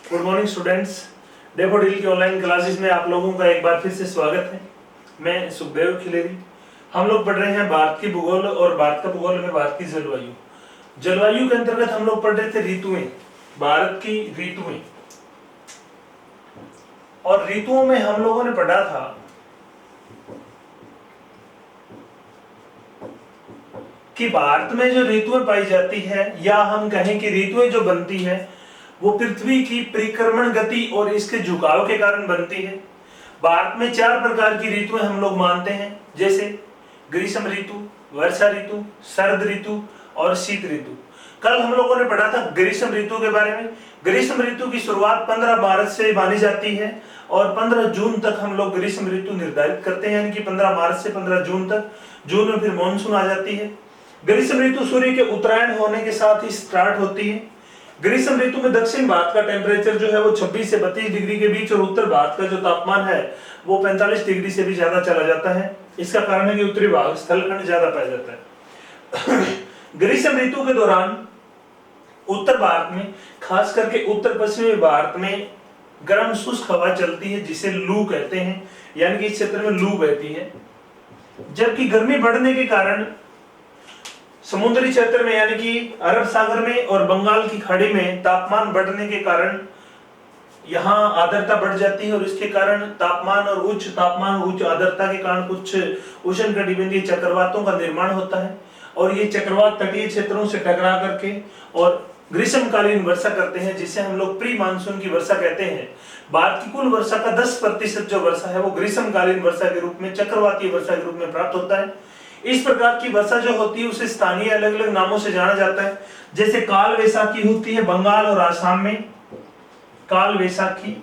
Good morning students. Daffodil की online classes में आप लोगों का एक बार फिर से स्वागत है। मैं सुखदेव खिलेरी। हम लोग पढ़ रहे हैं भारत की भूगोल और भारत का भूगोल में भारत की जलवायु। जलवायु के अंतर्गत हम लोग पढ़ रहे थे ऋतुएं, भारत की ऋतुएं। और ऋतुओं में हम लोगों ने पढ़ा था कि भारत में जो ऋतुएं पाई जाती है या हम कहें कि ऋतुएं जो बनती है वो पृथ्वी की परिक्रमण गति और इसके झुकाव के कारण बनती है। भारत में 4 प्रकार की ऋतुएं हम लोग मानते हैं, जैसे ग्रीष्म ऋतु, वर्षा ऋतु, शरद ऋतु और शीत ऋतु। कल हम लोगों ने पढ़ा था ग्रीष्म ऋतु के बारे में। ग्रीष्म ऋतु की शुरुआत 15 मार्च से मानी जाती है और 15 जून तक हम लोग ग्रीष्म ऋतु निर्धारित करते हैं, यानी कि 15 मार्च से 15 जून तक। जून में फिर मानसून आ जाती है। ग्रीष्म ऋतु सूर्य के उत्तरायण होने के साथ ही स्टार्ट होती है। ग्रीष्म ऋतु में दक्षिण भारत का टेम्परेचर जो है वो 26 से 32 डिग्री के बीच और उत्तर भारत का जो तापमान है वो 45 डिग्री से भी ज्यादा चला जाता है। इसका कारण है कि उत्तरी भाग स्थलखंड ज्यादा पाया जाता है। ग्रीष्म ऋतु के दौरान उत्तर भारत में, खास करके उत्तर पश्चिमी भारत में गर्म शुष्क हवा चलती है जिसे लू कहते हैं, यानी कि इस क्षेत्र में लू बहती है। जबकि गर्मी बढ़ने के कारण समुद्री क्षेत्र में यानी कि अरब सागर में और बंगाल की खाड़ी में तापमान बढ़ने के कारण यहाँ आर्द्रता बढ़ जाती है और इसके कारण तापमान और उच्च तापमान उच्च आर्द्रता के कारण कुछ उष्णकटिबंधीय चक्रवातों का निर्माण होता है और ये चक्रवात तटीय क्षेत्रों से टकरा करके और ग्रीष्मकालीन वर्षा करते हैं, जिसे हम लोग प्री मानसून की वर्षा कहते हैं। भारत की कुल वर्षा का 10% जो वर्षा है वो ग्रीष्मकालीन वर्षा के रूप में, चक्रवातीय वर्षा के रूप में प्राप्त होता है। इस प्रकार की वर्षा जो होती है उसे स्थानीय अलग अलग नामों से जाना जाता है, जैसे काल वैसाखी होती है बंगाल और आसाम में। काल वैसाखी,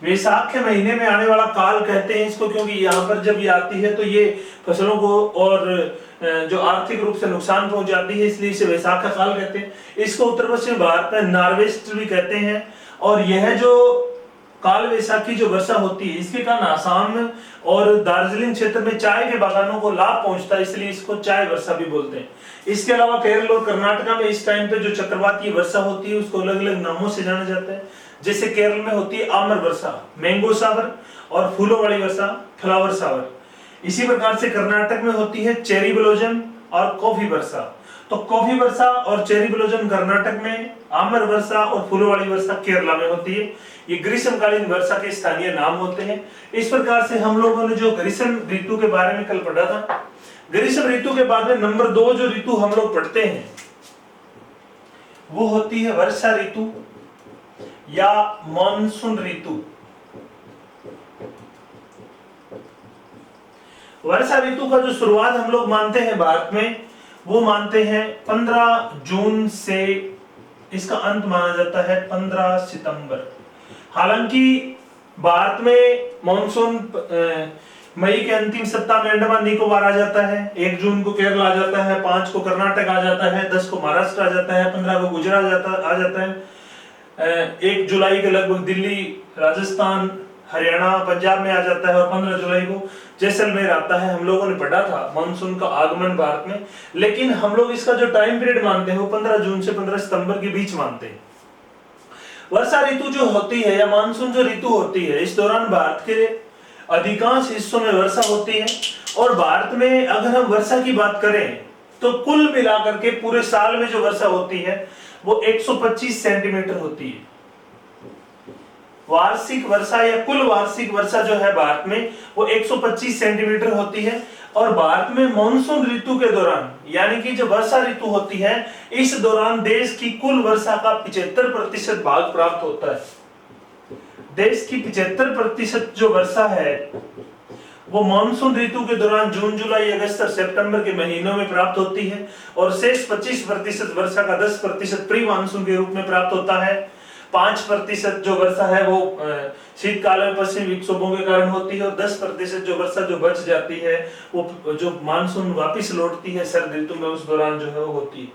वैसाख के महीने में आने वाला काल कहते हैं इसको, क्योंकि यहाँ पर जब ये आती है तो ये फसलों को और जो आर्थिक रूप से नुकसान पहुंचाती है, इसलिए इसे वैसाख का काल कहते हैं। इसको उत्तर पश्चिम भारत में नार्वेस्ट भी कहते हैं। और यह जो काल वैसाखी जो वर्षा होती है इसके कारण आसाम और दार्जिलिंग क्षेत्र में चाय के बागानों को लाभ पहुंचता है, इसलिए इसको चाय वर्षा भी बोलते हैं। इसके अलावा केरल और कर्नाटका में इस टाइम पे जो चक्रवातीय वर्षा होती है उसको अलग अलग नामों से जाना जाता है, जैसे केरल में होती है आमर वर्षा, मैंगो सावर, और फूलों वाली वर्षा, फ्लावर सावर। इसी प्रकार से कर्नाटक में होती है चेरी ब्लोजम और कॉफी वर्षा। तो कॉफी वर्षा और चेरी ब्लोजम कर्नाटक में, आमर वर्षा और फूलों वाली वर्षा केरला में होती है। ये ग्रीष्मकालीन वर्षा के स्थानीय नाम होते हैं। इस प्रकार से हम लोगों ने जो ग्रीष्म ऋतु के बारे में कल पढ़ा था। ग्रीष्म ऋतु के बाद में नंबर 2 जो ऋतु हम लोग पढ़ते हैं वो होती है वर्षा ऋतु या मॉनसून ऋतु। वर्षा ऋतु का जो शुरुआत हम लोग मानते हैं भारत में, वो मानते हैं 15 जून से इसका अंत माना जाता है 15 सितंबर। हालांकि भारत में मॉनसून मई के अंतिम सप्ताह में अंडमान निकोबार आ जाता है, 1 जून को केरल आ जाता है, 5 को कर्नाटक आ जाता है, 10 को महाराष्ट्र आ जाता है, 15 को गुजरात आ जाता है, 1 जुलाई के लगभग दिल्ली, राजस्थान, हरियाणा, पंजाब में आ जाता है और 15 जुलाई को जैसलमेर आता है। हम लोगों ने पढ़ा था मानसून का आगमन भारत में, लेकिन हम लोग इसका जो टाइम पीरियड मानते हैं वो 15 जून से 15 सितंबर के बीच मानते हैं। वर्षा ऋतु जो होती है या मानसून जो ऋतु होती है, इस दौरान भारत के अधिकांश हिस्सों में वर्षा होती है। और भारत में अगर हम वर्षा की बात करें तो कुल मिलाकर के पूरे साल में जो वर्षा होती है वो 125 सेंटीमीटर होती है। वार्षिक वर्षा या कुल वार्षिक वर्षा जो है भारत में वो 125 सेंटीमीटर होती है। और भारत में मानसून ऋतु के दौरान, यानी कि जब वर्षा ऋतु होती है, इस दौरान देश की कुल वर्षा का 75% भाग प्राप्त होता है। देश की 75% जो वर्षा है वो मानसून ऋतु के दौरान जून, जुलाई, अगस्त और सितंबर के महीनों में प्राप्त होती है और शेष 25% वर्षा का 10% प्री मानसून के रूप में प्राप्त होता है। 5% जो वर्षा है वो शीतकाल में पश्चिमी विक्षोभों के कारण होती है और 10% जो वर्षा जो बच जाती है वो जो मानसून वापस लौटती है शरद ऋतु में, उस दौरान जो है वो होती है।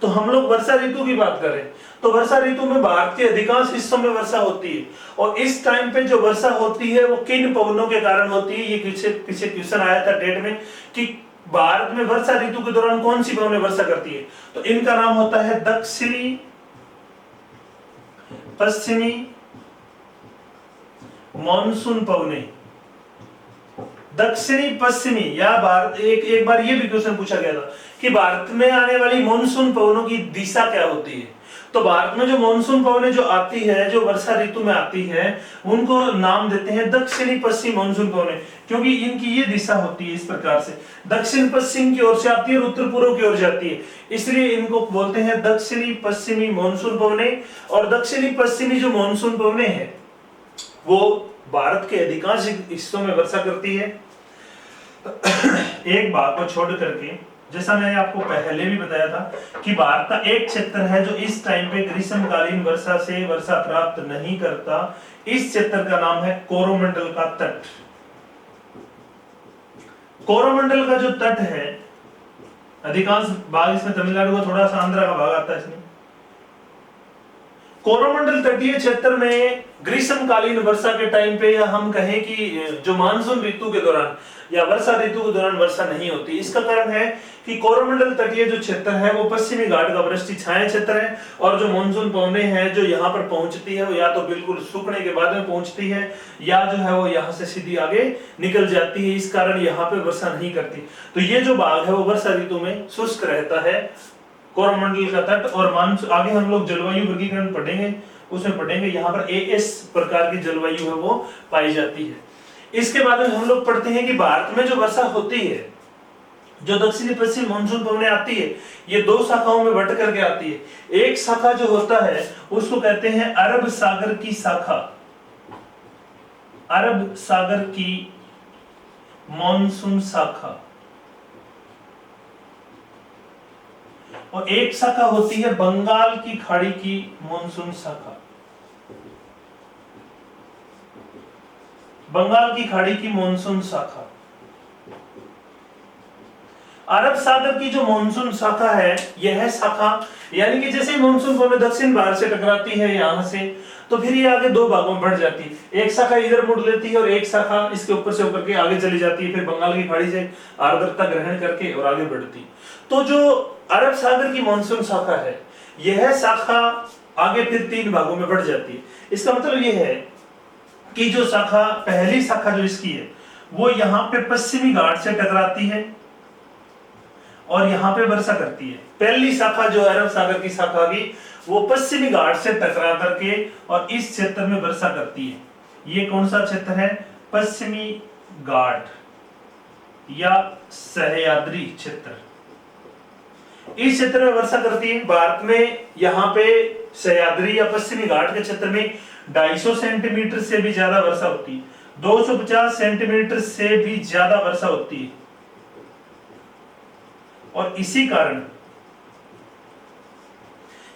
तो हम लोग वर्षा ऋतु की बात करें तो वर्षा ऋतु में भारत के अधिकांश हिस्सों में वर्षा होती है। और इस टाइम पे जो वर्षा होती है वो किन पवनों के कारण होती है, ये पीछे क्वेश्चन आया था डेट में कि भारत में वर्षा ऋतु के दौरान कौन सी पवनें वर्षा करती है। तो इनका नाम होता है दक्षिणी पश्चिमी मॉनसून पवने, दक्षिणी पश्चिमी, या भारत एक बार ये भी क्वेश्चन पूछा गया था कि भारत में आने वाली मॉनसून पवनों की दिशा क्या होती है। तो भारत में जो मॉनसून पवनें जो आती है, जो वर्षा ऋतु में आती है, उनको नाम देते हैं दक्षिणी पश्चिम मॉनसून पवनें, क्योंकि इनकी ये दिशा होती है इस प्रकार से, दक्षिण पश्चिम की ओर से आती है और उत्तर पूर्व की ओर जाती है, इसलिए इनको बोलते हैं दक्षिणी पश्चिमी मॉनसून पवनें। और दक्षिणी पश्चिमी जो मॉनसून पवनें हैं वो भारत के अधिकांश हिस्सों में वर्षा करती है। एक भाग को छोड़ करके, जैसा मैंने आपको पहले भी बताया था कि भारत का एक क्षेत्र है जो इस टाइम पे ग्रीष्मकालीन वर्षा से वर्षा प्राप्त नहीं करता, इस क्षेत्र का नाम है कोरोमंडल का तट। कोरोमंडल का जो तट है, अधिकांश भाग इसमें तमिलनाडु का, थोड़ा सा आंध्र का भाग आता है इसमें। कोरोमंडल तटीय क्षेत्र में ग्रीष्मकालीन वर्षा के टाइम पे, या हम कहें कि जो मानसून ऋतु के दौरान या वर्षा ऋतु के दौरान वर्षा नहीं होती। इसका कारण है कि कोरोमंडल तटीय जो क्षेत्र है वो पश्चिमी घाट का वृष्टि छाया क्षेत्र है, और जो मानसून पवनें हैं जो यहाँ पर पहुंचती है वो या तो बिल्कुल सूखने के बाद में पहुंचती है, या जो है वो यहाँ से सीधी आगे निकल जाती है, इस कारण यहाँ पे वर्षा नहीं करती। तो ये जो भाग है वो वर्षा ऋतु में शुष्क रहता है, कोरोमंडल का तट। और मानसून, आगे हम लोग जलवायु वर्गीकरण पढ़ेंगे, उसमें पढ़ेंगे यहाँ पर एएस प्रकार की जलवायु है वो पाई जाती है। इसके बाद में हम लोग पढ़ते हैं कि भारत में जो वर्षा होती है, जो दक्षिणी पश्चिम मानसून पवनें आती है, ये दो शाखाओं में बंट करके आती है। एक शाखा जो होता है उसको कहते हैं अरब सागर की शाखा, अरब सागर की मानसून शाखा, और एक शाखा होती है बंगाल की खाड़ी की मानसून शाखा, बंगाल की खाड़ी की मानसून शाखा। अरब सागर की जो मानसून शाखा है, यह शाखा यानी कि जैसे मानसून पवनें दक्षिण भारत से टकराती है यहां से, तो फिर ये आगे दो भागों में बढ़ जाती है। एक शाखा इधर मुड़ लेती है और एक शाखा इसके ऊपर से होकर के आगे चली जाती है, फिर बंगाल की खाड़ी से आर्द्रता ग्रहण करके और आगे बढ़ती। तो जो अरब सागर की मानसून शाखा है, यह शाखा आगे फिर तीन भागों में बढ़ जाती है। इसका मतलब यह है कि जो शाखा, पहली शाखा जो इसकी है वो यहाँ पे पश्चिमी घाट से टकराती है और यहाँ पे वर्षा करती है। पहली शाखा जो अरब सागर की शाखा की, वो पश्चिमी घाट से टकरा करके और इस क्षेत्र में वर्षा करती है। ये कौन सा क्षेत्र है? पश्चिमी घाट या सह्याद्री क्षेत्र। इस क्षेत्र में वर्षा करती है। भारत में यहाँ पे सह्याद्री या पश्चिमी घाट के क्षेत्र में 250 सेंटीमीटर से भी ज्यादा वर्षा होती है, 250 सेंटीमीटर से भी ज्यादा वर्षा होती है। और इसी कारण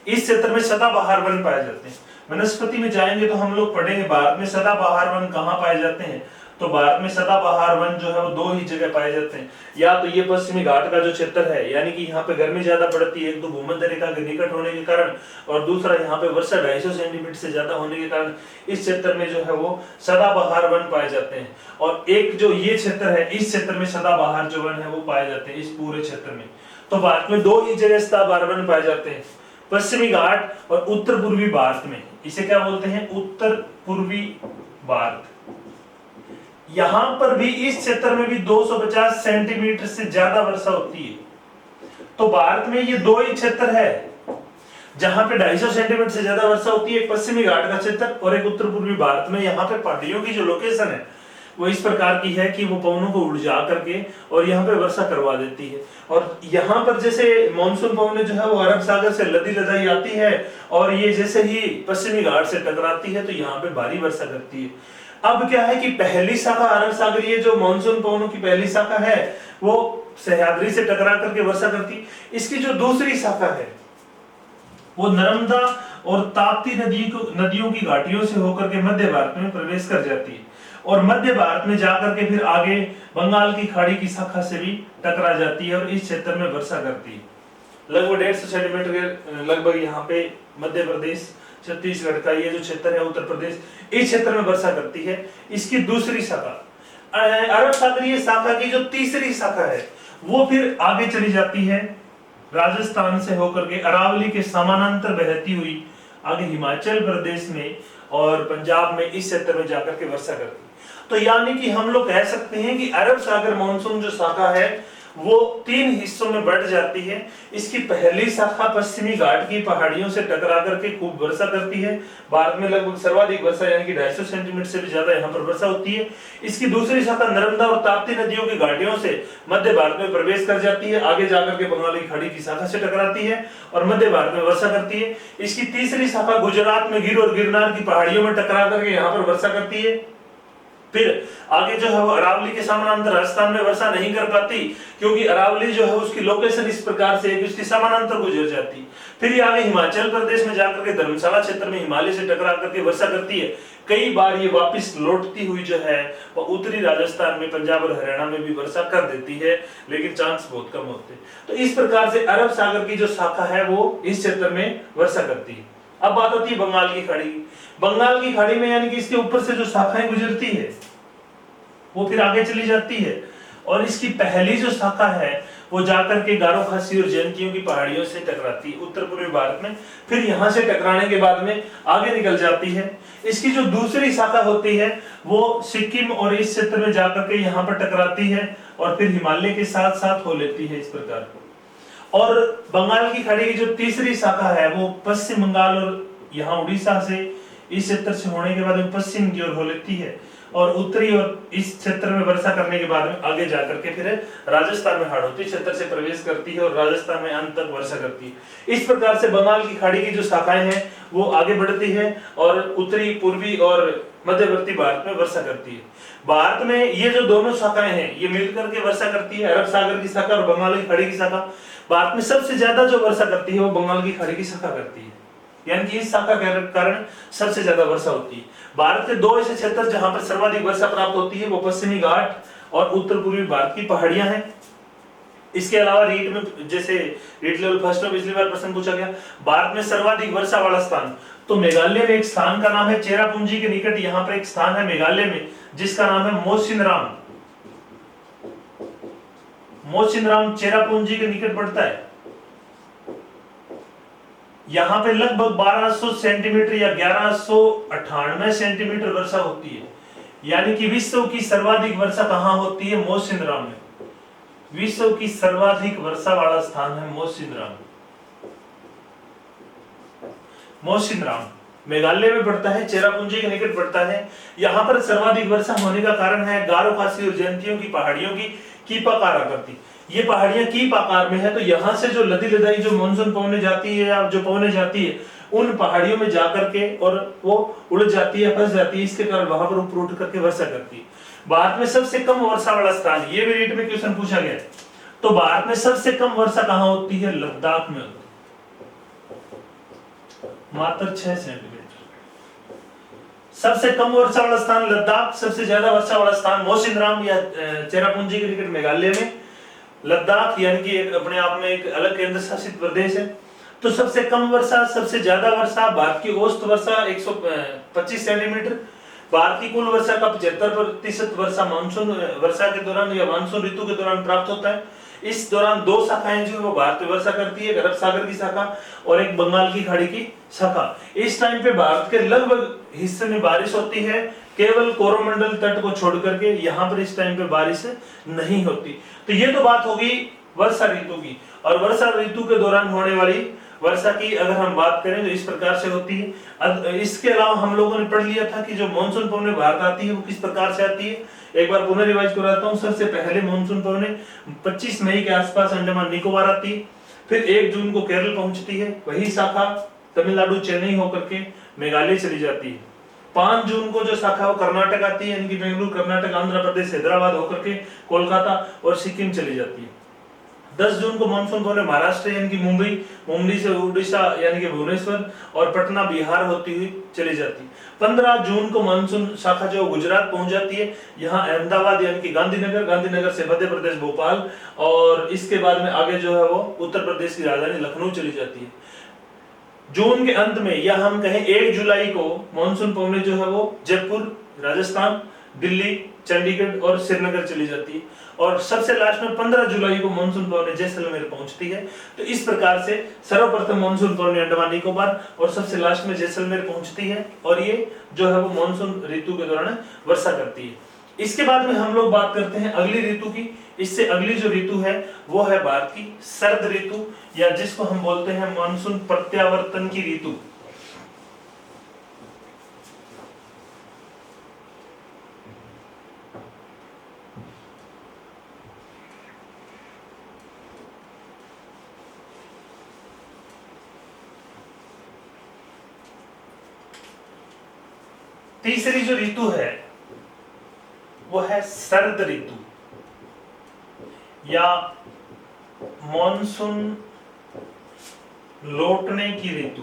इस क्षेत्र में सदाबहार वन पाए जाते हैं। वनस्पति में जाएंगे तो हम लोग पढ़ेंगे भारत में सदाबहार वन कहाँ पाए जाते हैं। तो भारत में सदाबहार वन जो है वो दो ही जगह पाए जाते हैं, या तो ये पश्चिमी घाट का जो क्षेत्र है, यानी कि यहाँ पे गर्मी ज्यादा पड़ती है, एक तो भूमध्य रेखा के निकट होने के कारण, और दूसरा यहाँ पे वर्षा 250 सेंटीमीटर से ज्यादा होने के कारण इस क्षेत्र में जो है वो सदाबहार वन पाए जाते हैं। और एक जो ये क्षेत्र है, इस क्षेत्र में सदाबहार जो वन है वो पाए जाते हैं इस पूरे क्षेत्र में। तो भारत में दो ही जगह सदाबहार वन पाए जाते हैं, पश्चिमी घाट और उत्तर पूर्वी भारत में। इसे क्या बोलते हैं? उत्तर पूर्वी भारत। यहां पर भी, इस क्षेत्र में भी 250 सेंटीमीटर से ज्यादा वर्षा होती है। तो भारत में ये दो ही क्षेत्र है जहां पे 250 सेंटीमीटर से ज्यादा वर्षा होती है, एक पश्चिमी घाट का क्षेत्र और एक उत्तर पूर्वी भारत में। यहाँ पे पहाड़ियों की जो लोकेशन है वो इस प्रकार की है कि वो पवनों को उड़जा करके और यहाँ पे वर्षा करवा देती है। और यहाँ पर जैसे मानसून पवनें जो है वो अरब सागर से लदी लदाई आती है और ये जैसे ही पश्चिमी घाट से टकराती है तो यहाँ पे भारी वर्षा करती है। अब क्या है कि पहली शाखा अरब सागर, ये जो मानसून पवनों की पहली शाखा है वो सह्याद्री से टकरा करके वर्षा करती। इसकी जो दूसरी शाखा है वो नर्मदा और ताप्ती नदियों की घाटियों से होकर के मध्य भारत में प्रवेश कर जाती है और मध्य भारत में जाकर के फिर आगे बंगाल की खाड़ी की शाखा से भी टकरा जाती है और इस क्षेत्र में वर्षा करती है। लगभग 150 सेंटीमीटर के लगभग यहाँ पे मध्य प्रदेश, छत्तीसगढ़ का ये जो क्षेत्र है, उत्तर प्रदेश, इस क्षेत्र में वर्षा करती है। इसकी दूसरी शाखा अरब सागरीय शाखा की जो तीसरी शाखा है वो फिर आगे चली जाती है राजस्थान से होकर के अरावली के समानांतर बहती हुई आगे हिमाचल प्रदेश में और पंजाब में इस क्षेत्र में जाकर के वर्षा करती है। तो यानी कि हम लोग कह सकते हैं कि अरब सागर मानसून जो शाखा है वो 3 हिस्सों में बढ़ जाती है। इसकी पहली शाखा पश्चिमी घाट की पहाड़ियों से टकरा करके खूब वर्षा करती है। भारत में लगभग सर्वाधिक वर्षा यानी कि 250 सेंटीमीटर से भी ज्यादा यहाँ पर वर्षा होती है। इसकी दूसरी शाखा नर्मदा और ताप्ती नदियों की घाटियों से मध्य भारत में प्रवेश कर जाती है, आगे जाकर के बंगाल की खाड़ी की शाखा से टकराती है और मध्य भारत में वर्षा करती है। इसकी तीसरी शाखा गुजरात में गिर और गिरनार की पहाड़ियों में टकरा करके यहाँ पर वर्षा करती है। फिर आगे जो है वो अरावली के समानांतर राजस्थान में वर्षा नहीं कर पाती, क्योंकि अरावली जो है उसकी लोकेशन इस प्रकार से है कि उसकी समानांतर गुजर जाती। फिर ये आगे हिमाचल प्रदेश में जाकर के धर्मशाला क्षेत्र में हिमालय से टकरा करके वर्षा करती है। कई बार ये वापस लौटती हुई जो है वो उत्तरी राजस्थान में, पंजाब और हरियाणा में भी वर्षा कर देती है, लेकिन चांस बहुत कम होते हैं। तो इस प्रकार से अरब सागर की जो शाखा है वो इस क्षेत्र में वर्षा करती है। अब बात होती है बंगाल की खाड़ी की। बंगाल की खाड़ी में यानी कि इसके ऊपर से जो शाखाएं गुजरती है वो फिर आगे चली जाती है और इसकी पहली जो शाखा है वो जाकर के गारो खासी और जयंतियों की पहाड़ियों से टकराती है उत्तर पूर्वी भारत में। फिर यहां से टकराने के बाद में आगे निकल जाती है। इसकी जो दूसरी शाखा होती है वो सिक्किम और इस क्षेत्र में जाकर के यहाँ पर टकराती है और फिर हिमालय के साथ साथ हो लेती है इस प्रकार। और बंगाल की खाड़ी की जो तीसरी शाखा है वो पश्चिम बंगाल और यहाँ उड़ीसा से इस क्षेत्र से होने के बाद में पश्चिम की ओर हो लेती है और उत्तरी और इस क्षेत्र में वर्षा करने के बाद में आगे जाकर के फिर राजस्थान में हाड़ौती क्षेत्र से प्रवेश करती है और राजस्थान में अंत तक वर्षा करती है। इस प्रकार से बंगाल की खाड़ी की जो शाखाएं हैं वो आगे बढ़ती है और उत्तरी, पूर्वी और मध्यवर्ती भारत में वर्षा करती है। भारत में ये जो दोनों शाखाएं हैं ये मिलकर के वर्षा करती है, अरब सागर की शाखा और बंगाल की खाड़ी की शाखा। भारत में सबसे ज्यादा जो वर्षा करती है वो बंगाल की खाड़ी की शाखा करती है, यानी कि इस शाखा के कारण सबसे ज्यादा वर्षा होती है। भारत के 2 ऐसे क्षेत्र जहां पर सर्वाधिक वर्षा प्राप्त होती है वो पश्चिमी घाट और उत्तर पूर्वी भारत की पहाड़ियां हैं। इसके अलावा रीट में, जैसे रीट लेवल फर्स्ट में पिछली बार प्रश्न पूछा गया, भारत में सर्वाधिक वर्षा वाला स्थान, तो मेघालय में एक स्थान का नाम है चेरापूंजी के निकट, यहाँ पर एक स्थान है मेघालय में जिसका नाम है मोसिनराम। मोसिनराम चेरापूंजी के निकट पड़ता है। यहाँ पे लगभग 1200 सेंटीमीटर या 1198 सेंटीमीटर वर्षा होती है, यानी कि विश्व की सर्वाधिक वर्षा कहाँ होती है? मोसिनराम में। विश्व की सर्वाधिक वर्षा वाला स्थान है मोसिनराम। मोसिनराम मेघालय में पड़ता है, चेरापूंजी के निकट पड़ता है। यहाँ पर सर्वाधिक वर्षा होने का कारण है गारो खासी और जयंतियों की पहाड़ियों की कीपाकार आकृति। ये पहाड़ियां कीप आकार में है, तो यहाँ से जो लदी लदाई जो मानसून पवने जाती है या जो पवने जाती है उन पहाड़ियों में जाकर के और वो उड़ जाती है, फंस जाती है, इसके कारण वहां पर ऊपर उठ करके वर्षा करती है। भारत में सबसे कम वर्षा वाला स्थान, ये भी रीट में क्वेश्चन पूछा गया, तो भारत में सबसे कम वर्षा कहाँ होती है? लद्दाख में होती है, मात्र 6 सेंटीमीटर। सबसे कम वर्षा वाला स्थान लद्दाख, सबसे ज्यादा वर्षा वाला स्थान मोसिनराम या चेरापूंजी के निकट मेघालय में। लद्दाख यानी कि एक अपने आप में एक अलग केंद्र शासित प्रदेश है। तो सबसे कम वर्षा, सबसे ज्यादा वर्षा, भारत की औसत वर्षा 125 सेंटीमीटर। भारत की कुल वर्षा का 75% वर्षा मानसून वर्षा के दौरान या मानसून ऋतु के दौरान प्राप्त होता है। इस दौरान 2 शाखाएं जो वो भारत में वर्षा करती है, अरब सागर की शाखा और एक बंगाल की खाड़ी की शाखा। इस टाइम पे भारत के लगभग हिस्से में बारिश होती है, केवल कोरोमंडल तट को छोड़ करके यहाँ पर इस टाइम पे बारिश नहीं होती। तो ये तो बात होगी वर्षा ऋतु की। और वर्षा ऋतु के दौरान होने वाली वर्षा की अगर हम बात करें तो इस प्रकार से होती है। इसके अलावा हम लोगों ने पढ़ लिया था कि जो मानसून पवनें भारत आती है वो किस प्रकार से आती है। एक बार पुनः रिवाइज कराता हूँ। सबसे पहले मानसून पवनें 25 मई के आसपास अंडमान निकोबार आती है, फिर 1 जून को केरल पहुंचती है, वही शाखा तमिलनाडु चेन्नई होकर के मेघालय चली जाती है। 5 जून को जो शाखा वो कर्नाटक आती है, यानी कि बेंगलुरु, कर्नाटक, आंध्र प्रदेश, हैदराबाद होकर के कोलकाता और सिक्किम चली जाती है। 10 जून को मानसून पवनें महाराष्ट्र यानी कि मुंबई से उड़ीसा यानी कि भुवनेश्वर और पटना बिहार होती हुई चली जाती है। 15 जून को मानसून शाखा जो गुजरात पहुंच जाती है, यहाँ अहमदाबाद यानी कि गांधीनगर से मध्य प्रदेश भोपाल और इसके बाद में आगे जो है वो उत्तर प्रदेश की राजधानी लखनऊ चली जाती है। जून के अंत में या हम कहें 1 जुलाई को मानसून पवनें जो है वो जयपुर राजस्थान, दिल्ली, चंडीगढ़ और श्रीनगर चली जाती है, और सबसे लास्ट में 15 जुलाई को मानसून पवनें जैसलमेर पहुंचती है। तो इस प्रकार से सर्वप्रथम मानसून पवनें अंडमान निकोबार और सबसे लास्ट में जैसलमेर पहुंचती है, और ये जो है वो मानसून ऋतु के दौरान वर्षा करती है। इसके बाद में हम लोग बात करते हैं अगली ऋतु की। इससे अगली जो ऋतु है वो है भारत की शरद ऋतु, या जिसको हम बोलते हैं मानसून प्रत्यावर्तन की ऋतु। तीसरी जो ऋतु है वो है शरद ऋतु या मॉनसून लौटने की ऋतु।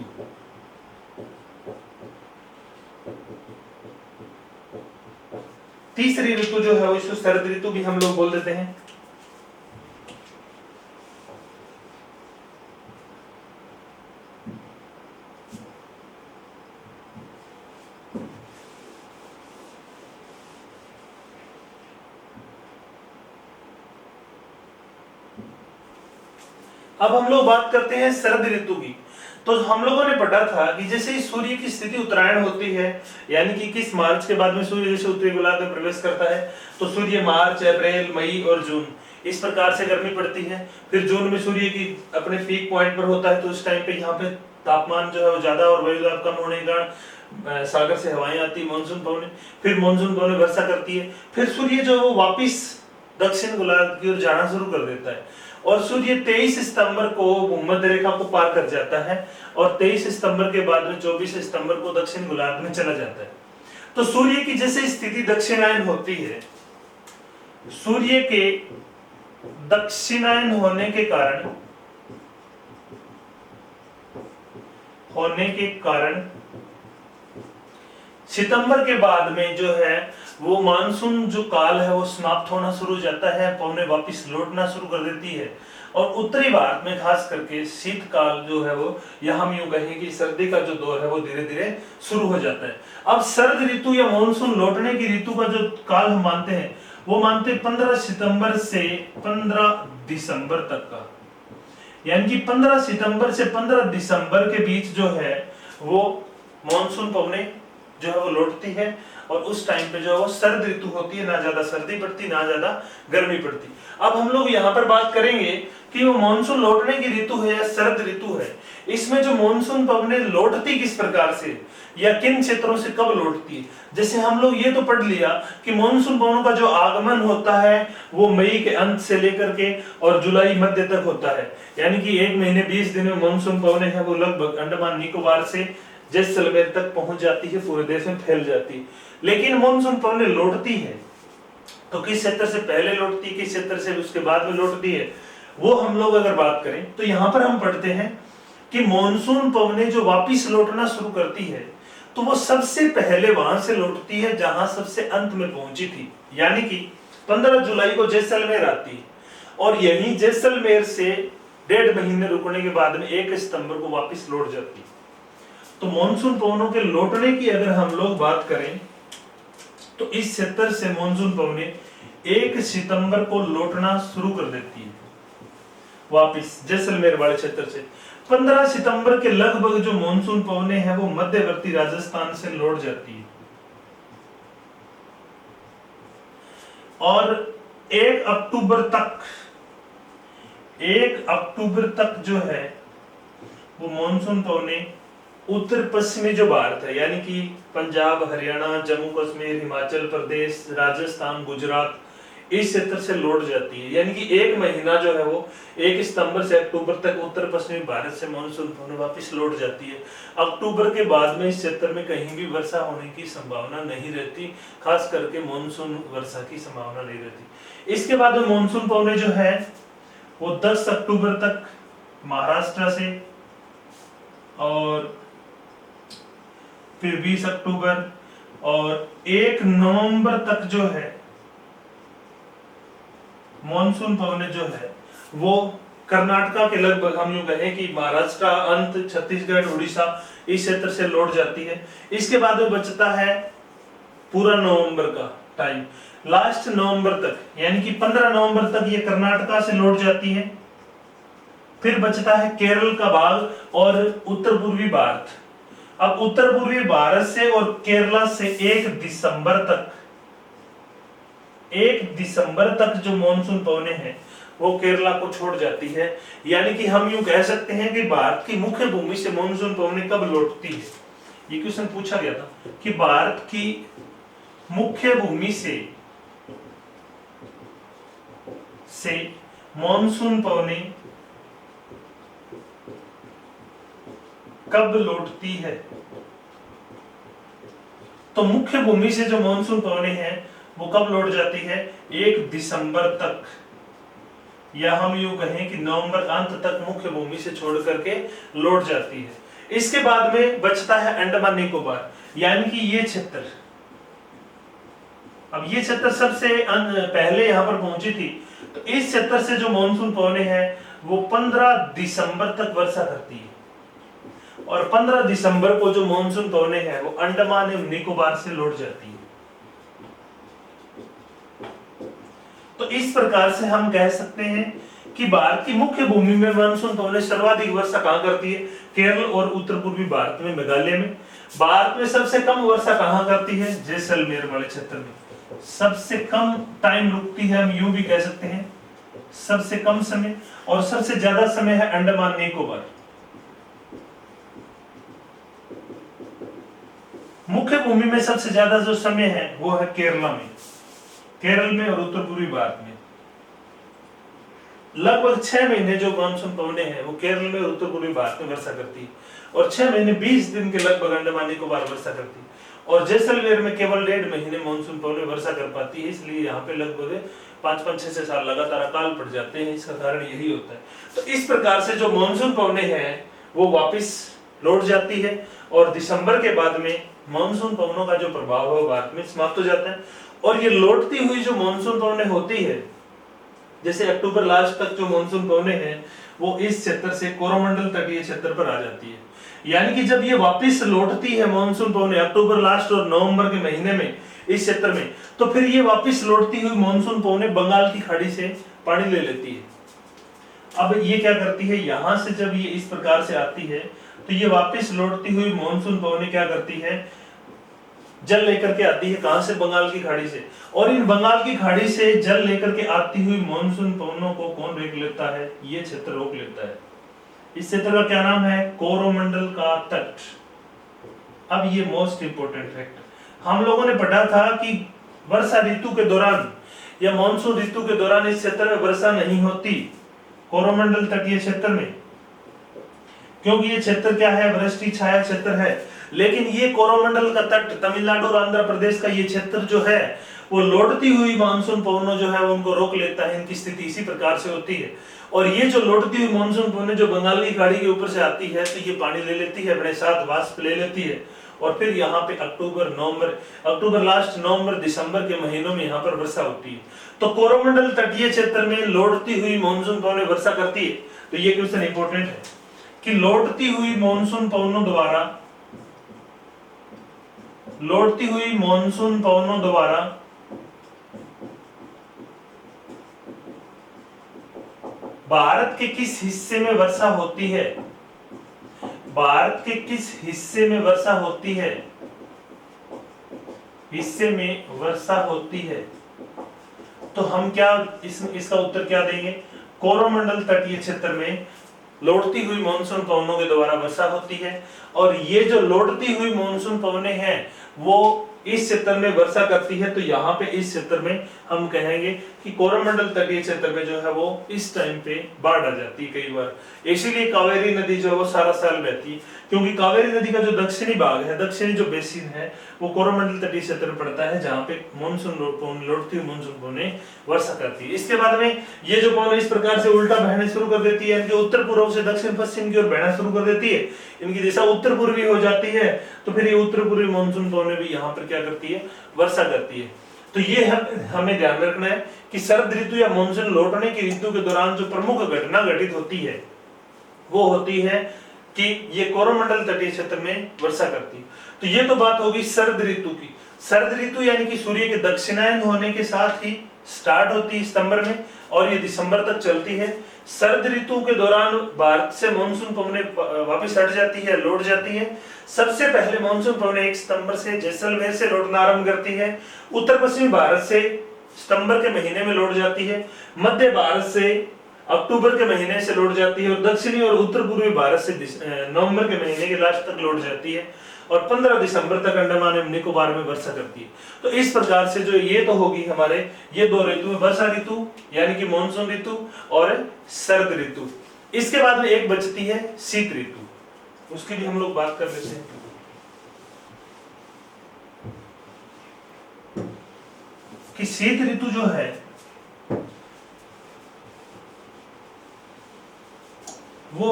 तीसरी ऋतु जो है उसको शरद ऋतु भी हम लोग बोल देते हैं। अब हम लोग बात करते हैं शरद ऋतु की। तो हम लोगों ने पढ़ा था कि जैसे ही सूर्य की स्थिति उत्तरायण होती है, यानी कि 21 मार्च के बाद में सूर्य जैसे उत्तरी गोलार्ध में प्रवेश करता है, तो सूर्य मार्च, अप्रैल, मई और जून इस प्रकार से गर्मी पड़ती है। फिर जून में सूर्य की अपने पीक पॉइंट पर होता है, तो उस टाइम पे यहाँ पे तापमान जो है वो ज्यादा और वायुदाब कम होने के कारण सागर से हवाएं आती, मानसून पवनें, फिर मानसून पवनें वर्षा करती है। फिर सूर्य जो है वो वापिस दक्षिण गोलार्ध की ओर जाना शुरू कर देता है, और सूर्य 23 सितंबर को भूमध्य रेखा को पार कर जाता है, और 23 सितंबर के बाद में 24 सितंबर को दक्षिण गोलार्ध में चला जाता है। तो सूर्य की जैसे स्थिति दक्षिणायन होती है, सूर्य के दक्षिणायन होने के कारण सितंबर के बाद में जो है वो मानसून जो काल है वो समाप्त होना शुरू हो जाता है, पवनें वापस लौटना शुरू कर देती है, और उत्तरी भारत में खास करके शीतकाल जो है वो, या हम यूं कहें कि सर्दी का जो दौर है वो धीरे धीरे शुरू हो जाता है। अब शरद ऋतु या मानसून लौटने की ऋतु का जो काल हम मानते हैं वो मानते हैं 15 सितंबर से 15 दिसंबर तक का, यानी कि 15 सितंबर से 15 दिसंबर के बीच जो है वो मानसून पवनें जो है वो लौटती है, और उस टाइम पे जो है वो शरद ऋतु होती है, ना ज्यादा सर्दी पड़ती ना ज्यादा गर्मी पड़ती। अब हम लोग यहाँ पर बात करेंगे कि वो मानसून लौटने की ऋतु है या शरद ऋतु है, इसमें जो मानसून पवनें लौटती किस प्रकार से या किन क्षेत्रों से कब लौटती है। जैसे हम लोग ये तो पढ़ लिया कि मानसून पवनों का जो आगमन होता है वो मई के अंत से लेकर के और जुलाई मध्य तक होता है, यानी कि 1 महीने 20 दिन में मानसून पवनें हैं वो लगभग अंडमान निकोबार से जैसलमेर तक पहुंच जाती है, पूरे देश में फैल जाती है। लेकिन मानसून पवनें लौटती है तो किस क्षेत्र से पहले लौटती है, किस क्षेत्र से उसके बाद में लौटती है, वो हम लोग अगर बात करें तो यहाँ पर हम पढ़ते हैं कि मानसून पवनें जो वापिस लौटना शुरू करती है तो वो सबसे पहले वहां से लौटती है जहां सबसे अंत में पहुंची थी, यानी कि 15 जुलाई को जैसलमेर आती है, और यही जैसलमेर से 1.5 महीने रुकने के बाद में 1 सितंबर को वापिस लौट जाती है। तो मानसून पवनों के लौटने की अगर हम लोग बात करें तो इस क्षेत्र से मानसून पवनें 1 सितंबर को लौटना शुरू कर देती है वापिस जैसलमेर वाले क्षेत्र से। 15 सितंबर के लगभग जो मानसून पवनें हैं वो मध्यवर्ती राजस्थान से लौट जाती है, और 1 अक्टूबर तक जो है वो मानसून पवनें उत्तर पश्चिमी जो भारत है, यानी कि पंजाब, हरियाणा, जम्मू कश्मीर, हिमाचल प्रदेश, राजस्थान, गुजरात, इस क्षेत्र से लौट जाती है। यानी कि 1 महीना जो है वो 1 सितंबर से अक्टूबर तक उत्तर पश्चिमी भारत से मानसून पवनें वापस लौट जाती है। अक्टूबर के बाद में इस क्षेत्र में कहीं भी वर्षा होने की संभावना नहीं रहती, खास करके मानसून वर्षा की संभावना नहीं रहती। इसके बाद में मानसून पवनें जो है वो 10 अक्टूबर तक महाराष्ट्र से, और फिर 20 अक्टूबर और 1 नवंबर तक जो है मानसून पवनें जो है वो कर्नाटका के लगभग, हम यूं कहें कि महाराष्ट्र अंत, छत्तीसगढ़, उड़ीसा, इस क्षेत्र से लौट जाती है। इसके बाद में बचता है पूरा नवंबर का टाइम लास्ट नवंबर तक, यानी कि 15 नवंबर तक ये कर्नाटका से लौट जाती है। फिर बचता है केरल का भाग और उत्तर पूर्वी भारत। अब उत्तर पूर्वी भारत से और केरला से 1 दिसंबर तक जो मानसून पवनें हैं वो केरला को छोड़ जाती है। यानी कि हम यूं कह सकते हैं कि भारत की मुख्य भूमि से मानसून पवनें कब लौटती है। ये क्वेश्चन पूछा गया था कि भारत की मुख्य भूमि से मानसून पवनें कब लौटती है। तो मुख्य भूमि से जो मानसून पवनें हैं वो कब लौट जाती है, 1 दिसंबर तक, या हम यूं कहें कि नवंबर अंत तक मुख्य भूमि से छोड़ करके लौट जाती है। इसके बाद में बचता है अंडमान निकोबार, यानी कि ये क्षेत्र। अब ये क्षेत्र सबसे पहले यहां पर पहुंची थी, तो इस क्षेत्र से जो मानसून पवनें हैं वो 15 दिसंबर तक वर्षा करती है, और 15 दिसंबर को जो मानसून पवनें हैं वो अंडमान एवं निकोबार से लौट जाती है। तो इस प्रकार से हम कह सकते हैं कि भारत की मुख्य भूमि में मानसून पवनें सर्वाधिक वर्षा कहां करती है, केरल और उत्तर पूर्वी भारत में, मेघालय में। भारत में सबसे कम वर्षा कहां करती है, जैसलमेर वाले क्षेत्र में। सबसे कम टाइम रुकती है, हम यूं भी कह सकते हैं सबसे कम समय, और सबसे ज्यादा समय है अंडमान निकोबार। मुख्य भूमि में सबसे ज्यादा जो समय है वो है केरला में, केरल में और उत्तर पूर्वी भारत में। लगभग 6 महीने जो मानसून पवनें हैं वो केरल में और उत्तर पूर्वी भारत में वर्षा करती है, और 6 महीने 20 दिन के लगभग अंडमान निकोबार वर्षा करती है, और जैसलमेर में केवल 1.5 महीने मानसून पवनें वर्षा कर पाती है। इसलिए यहाँ पे लगभग 5-6 साल लगातार अकाल पड़ जाते हैं। इसका कारण यही होता है। तो इस प्रकार से जो मानसून पवनें हैं वो वापिस लौट जाती है, और दिसंबर के बाद में मानसून पवनों का जो प्रभाव है भारत में समाप्त हो जाता है। और ये लौटती हुई जो मानसून पवनें होती है, जैसे अक्टूबर लास्ट तक जो मानसून पवनें हैं वो इस क्षेत्र से कोरोमंडल तटीय क्षेत्र पर आ जाती है। यानी कि जब ये वापस लौटती है मानसून पवनें अक्टूबर लास्ट और नवंबर के महीने में इस क्षेत्र में, तो फिर ये वापस लौटती हुई मानसून पवनें बंगाल की खाड़ी से पानी ले लेती है। अब ये क्या करती है, यहां से जब ये इस प्रकार से आती है तो ये वापस लौटती हुई मानसून पवनें क्या करती है, जल लेकर के आती है। कहां से, बंगाल की खाड़ी से। और इन बंगाल की खाड़ी से जल लेकर के आती हुई मानसून पवनों को कौन रोक लेता है, ये क्षेत्र रोक लेता है। इस क्षेत्र का क्या नाम है, कोरोमंडल का तट। अब ये मोस्ट इंपोर्टेंट फैक्ट, हम लोगों ने पढ़ा था कि वर्षा ऋतु के दौरान या मानसून ऋतु के दौरान इस क्षेत्र में वर्षा नहीं होती, कोरोमंडल तटीय क्षेत्र में, क्योंकि ये क्षेत्र क्या है, वृष्टि छाया क्षेत्र है। लेकिन ये कोरोमंडल का तट, तमिलनाडु और आंध्र प्रदेश का ये क्षेत्र जो है वो लौटती हुई मानसून पवनों जो है वो उनको रोक लेता है। इनकी स्थिति इसी प्रकार से होती है। और ये जो लौटती हुई मानसून पवनें जो बंगाल की खाड़ी के ऊपर से आती है तो ये पानी ले लेती है, अपने साथ वाष्प ले लेती है, और फिर यहाँ पे अक्टूबर लास्ट, नवंबर, दिसंबर के महीनों में यहाँ पर वर्षा होती है। तो कोरोमंडल तटीय क्षेत्र में लौटती हुई मानसून पवनें वर्षा करती है। तो ये क्वेश्चन इंपॉर्टेंट है कि लौटती हुई मानसून पवनों द्वारा भारत के किस हिस्से में वर्षा होती है, भारत के किस हिस्से में वर्षा होती है, हिस्से में वर्षा होती है। तो हम क्या इसका उत्तर क्या देंगे, कोरोमंडल तटीय क्षेत्र में लौटती हुई मानसून पवनों के द्वारा वर्षा होती है। और ये जो लौटती हुई मानसून पवनें हैं वो इस क्षेत्र में वर्षा करती है। तो यहाँ पे इस क्षेत्र में हम कहेंगे कि कोरोमंडल तटीय क्षेत्र में जो है वो इस टाइम पे बाढ़ आ जाती है कई बार। इसीलिए कावेरी नदी जो है वो सारा साल बहती है, क्योंकि कावेरी नदी का जो दक्षिणी भाग है, दक्षिणी जो बेसिन है वो कोरोमंडल तटीय क्षेत्र में पड़ता है, जहाँ पे मानसून लौटती हुई मानसून पवनें वर्षा करती है। इसके बाद में ये जो पवनें इस प्रकार से उल्टा बहने शुरू कर देती है, इनके उत्तर पूर्व से दक्षिण पश्चिम की ओर बहना शुरू कर देती है। इनकी दिशा उत्तर पूर्वी हो जाती है, तो फिर ये उत्तर पूर्वी मानसून पवनें भी यहाँ पर क्या करती है, वर्षा करती है। तो ये हमें ध्यान रखना है कि शरद ऋतु या मानसून लौटने की ऋतु के दौरान जो प्रमुख घटना घटित होती है वो होती है कि ये कोरोमंडल तटीय क्षेत्र में वर्षा करती है। तो ये तो बात होगी शरद ऋतु की। शरद ऋतु यानी कि सूर्य के दक्षिणायन होने के साथ ही स्टार्ट होती है सितंबर में और ये दिसंबर तक चलती है। शरद ऋतु के दौरान भारत से मानसून पवनें वापस हट जाती है, लौट जाती है। सबसे पहले मानसून पवनें 1 सितंबर से जैसलमेर से लौटना आरंभ करती है। उत्तर पश्चिमी भारत से सितंबर के महीने में लौट जाती है, मध्य भारत से अक्टूबर के महीने से लौट जाती है और दक्षिणी और उत्तर पूर्वी भारत से नवंबर के महीने के लास्ट तक लौट जाती है और 15 दिसंबर तक अंडमान एवं निकोबार में वर्षा करती है। तो इस प्रकार से जो ये तो होगी हमारे ये दो ऋतु, वर्षा ऋतु यानी कि मानसून ऋतु और शरद ऋतु। इसके बाद में एक बचती है शीत ऋतु, उसकी भी हम लोग बात कर लेते हैं। कि शीत ऋतु जो है वो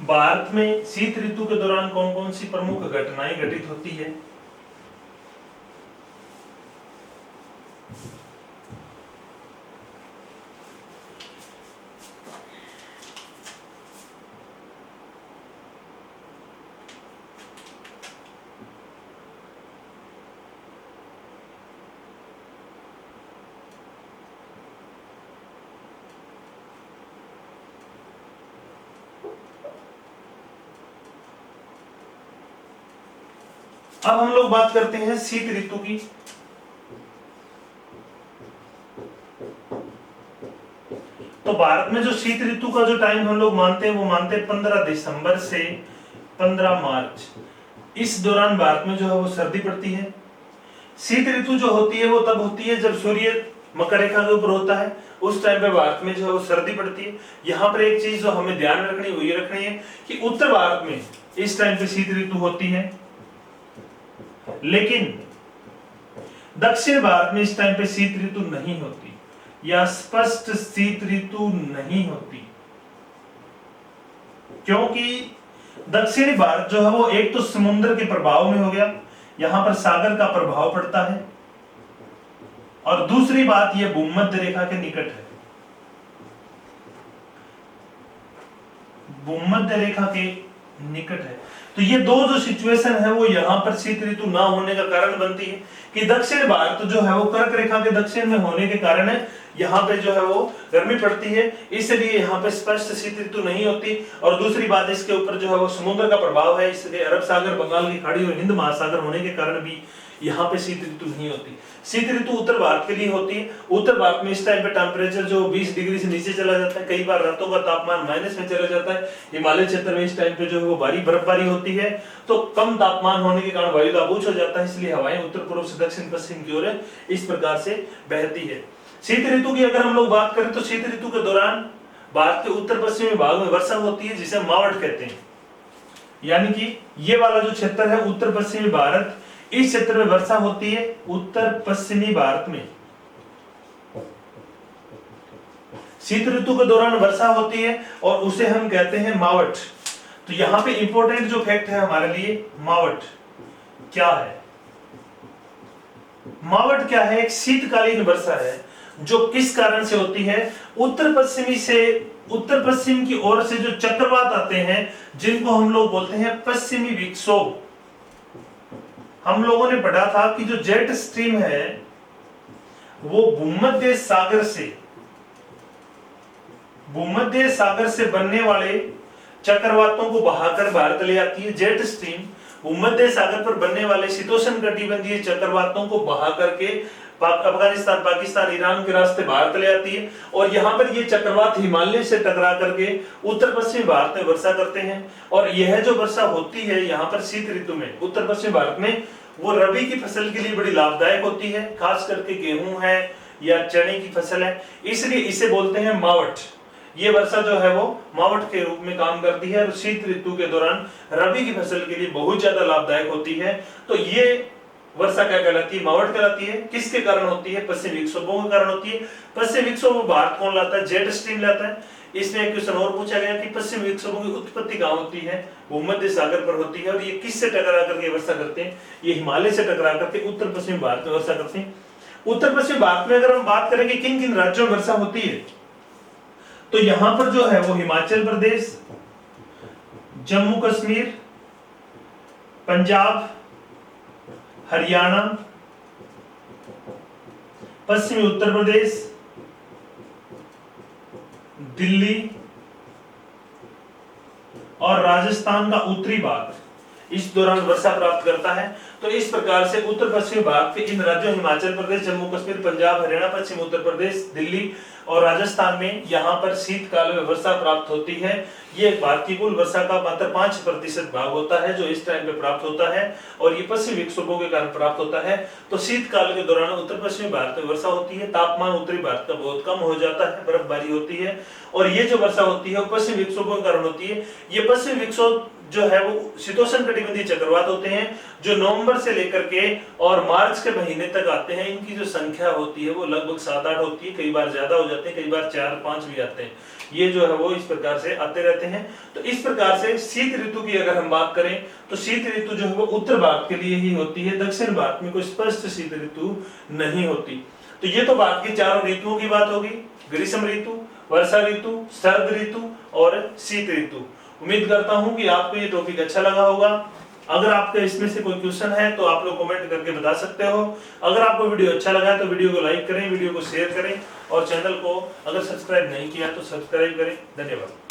भारत में शीत ऋतु के दौरान कौन कौन सी प्रमुख घटनाएं घटित होती है। अब हम लोग बात करते हैं शीत ऋतु की। तो भारत में जो शीत ऋतु का जो टाइम हम लोग मानते हैं वो मानते हैं 15 दिसंबर से 15 मार्च। इस दौरान भारत में जो है वो सर्दी पड़ती है। शीत ऋतु जो होती है वो तब होती है जब सूर्य मकर रेखा के ऊपर होता है, उस टाइम पे भारत में जो है वो सर्दी पड़ती है। यहाँ पर एक चीज जो हमें ध्यान रखनी है वो ये रखनी है कि उत्तर भारत में इस टाइम पे शीत ऋतु होती है, लेकिन दक्षिण भारत में इस टाइम पे शीत ऋतु नहीं होती या स्पष्ट शीत ऋतु नहीं होती, क्योंकि दक्षिणी भारत जो है वो एक तो समुद्र के प्रभाव में हो गया, यहां पर सागर का प्रभाव पड़ता है, और दूसरी बात यह भूमध्य रेखा के निकट है। भूमध्य रेखा के निकट है, तो ये दो जो सिचुएशन है वो यहाँ पर शीत ऋतु ना होने का कारण बनती है कि दक्षिण भारत जो है वो कर्क रेखा के दक्षिण में होने के कारण है यहाँ पे जो है वो गर्मी पड़ती है, इसलिए यहाँ पे स्पष्ट शीत ऋतु नहीं होती। और दूसरी बात इसके ऊपर जो है वो समुद्र का प्रभाव है, इसलिए अरब सागर, बंगाल की खाड़ी और हिंद महासागर होने के कारण भी यहाँ पे शीत ऋतु नहीं होती। शीत ऋतु उत्तर भारत के लिए होती है। उत्तर भारत में इस टाइम पे टेम्परेचर जो 20 डिग्री से नीचे चला जाता है, कई बार रातों का तापमान माइनस में चला जाता है। हिमालय क्षेत्र में इस टाइम पे जो है वो भारी बर्फबारी होती है, तो कम तापमान होने के कारण वायु दाबूच हो जाता है, इसलिए हवाएं उत्तर पूर्व से दक्षिण पश्चिम की ओर इस प्रकार से बहती है। शीत ऋतु की अगर हम लोग बात करें तो शीत ऋतु के दौरान भारत के उत्तर पश्चिमी भाग में वर्षा होती है, जिसे मावट कहते हैं। यानी कि ये वाला जो क्षेत्र है उत्तर पश्चिमी भारत, इस क्षेत्र में वर्षा होती है उत्तर पश्चिमी भारत में। शीत ऋतु के दौरान वर्षा होती है और उसे हम कहते हैं मावट। तो यहां पे इंपॉर्टेंट जो फैक्ट है हमारे लिए, मावट क्या है? मावट क्या है? एक शीतकालीन वर्षा है जो किस कारण से होती है? उत्तर पश्चिम की ओर से जो चक्रवात आते हैं, जिनको हम लोग बोलते हैं पश्चिमी विक्षोभ। हम लोगों ने पढ़ा था कि जो जेट स्ट्रीम है वो भूमध्य सागर से बनने वाले चक्रवातों को बहाकर भारत ले आती है। जेट स्ट्रीम भूमध्य सागर पर बनने वाले शीतोष्ण कटिबंधीय चक्रवातों को बहा करके अफगानिस्तान, पाकिस्तान, ईरान के रास्ते भारत ले आती है, और यहाँ पर ये चक्रवात हिमालय से टकरा करके उत्तर पश्चिमी भारत में वर्षा करते हैं। और यह जो वर्षा होती है यहाँ पर शीत ऋतु में उत्तर पश्चिमी भारत में, वो रबी की फसल के लिए बड़ी लाभदायक होती है, खास करके गेहूं है या चने की फसल है, इसलिए इसे बोलते हैं मावट। ये वर्षा जो है वो मावट के रूप में काम करती है और शीत ऋतु के दौरान रबी की फसल के लिए बहुत ज्यादा लाभदायक होती है। तो ये वर्षा क्या कहलाती है? मावट कहलाती है। किसके कारण होती है? पश्चिमी विक्षोभों के कारण होती है। पश्चिमी विक्षोभ भारत कौन लाता है? जेट स्ट्रीम लाता है। इसमें एक क्वेश्चन और पूछा गया कि पश्चिमी विक्षोभों की उत्पत्ति कहाँ होती है? भूमध्य सागर पर होती है। और ये किससे टकरा करके वर्षा करते हैं? ये हिमालय से टकरा करके उत्तर पश्चिमी भारत में वर्षा करते हैं। उत्तर पश्चिमी भारत में अगर हम बात करें कि किन किन राज्यों में वर्षा होती है, तो यहां पर जो है वो हिमाचल प्रदेश, जम्मू कश्मीर, पंजाब, हरियाणा, पश्चिमी उत्तर प्रदेश, दिल्ली और राजस्थान का उत्तरी भाग इस दौरान वर्षा प्राप्त करता है। तो इस प्रकार से उत्तर पश्चिमी भाग के इन राज्यों हिमाचल प्रदेश, जम्मू कश्मीर, पंजाब, हरियाणा, पश्चिम उत्तर प्रदेश, दिल्ली और राजस्थान में यहाँ पर शीतकाल में वर्षा प्राप्त होती है। ये भारत की कुल वर्षा का मात्र 5% भाग होता है जो इस टाइम पे प्राप्त होता है और ये पश्चिमी विक्षोभों के कारण प्राप्त होता है। तो शीतकाल के दौरान उत्तर पश्चिमी भारत में वर्षा होती है, तापमान उत्तरी भारत का बहुत कम हो जाता है, बर्फबारी होती है और ये जो वर्षा होती है वो पश्चिमी विक्षोभों के कारण होती है। ये पश्चिमी विक्षोभ जो है वो शीतोष्ण कटिबंधीय चक्रवात होते हैं जो नवंबर से लेकर के और मार्च के महीने तक आते हैं। इनकी जो संख्या होती है वो लगभग 7-8 होती है, कई बार ज्यादा हो जाते हैं, कई बार 4-5 भी आते हैं। ये जो है वो इस प्रकार से आते रहते हैं। तो इस प्रकार से शीत ऋतु की अगर हम बात करें तो शीत ऋतु जो है वो उत्तर भारत के लिए ही होती है, दक्षिण भारत में कोई स्पष्ट शीत ऋतु नहीं होती। तो ये तो भारत की चारों ऋतुओं की बात होगी, ग्रीष्म ऋतु, वर्षा ऋतु, शरद ऋतु और शीत ऋतु। उम्मीद करता हूं कि आपको ये टॉपिक अच्छा लगा होगा। अगर आपके इसमें से कोई क्वेश्चन है तो आप लोग कमेंट करके बता सकते हो। अगर आपको वीडियो अच्छा लगा तो वीडियो को लाइक करें, वीडियो को शेयर करें और चैनल को अगर सब्सक्राइब नहीं किया तो सब्सक्राइब करें। धन्यवाद।